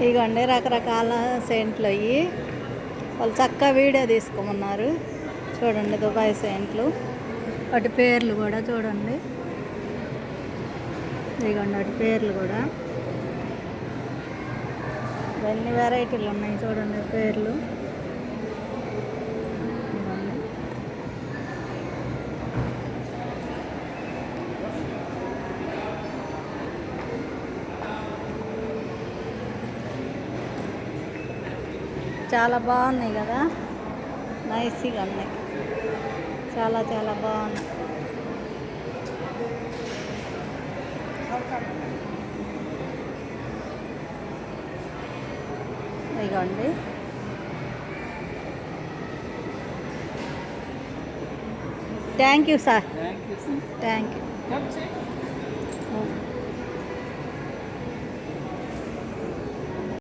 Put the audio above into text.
ఇగోండి రకరకాల సెంట్లు అయ్యి వాళ్ళు చక్కగా వీడియో తీసుకోమన్నారు. చూడండి దుబాయ్ సెంట్లు, వాటి పేర్లు కూడా చూడండి. ఇదిగోండి వాటి పేర్లు కూడా ఎన్ని వెరైటీలు ఉన్నాయి చూడండి పేర్లు. ఇదిగోండి. చాలా బాగున్నాయి కదా, నైస్గా ఉన్నాయి, చాలా చాలా బాగున్నాయి. ఇదిగోండి thank you sir, thank you.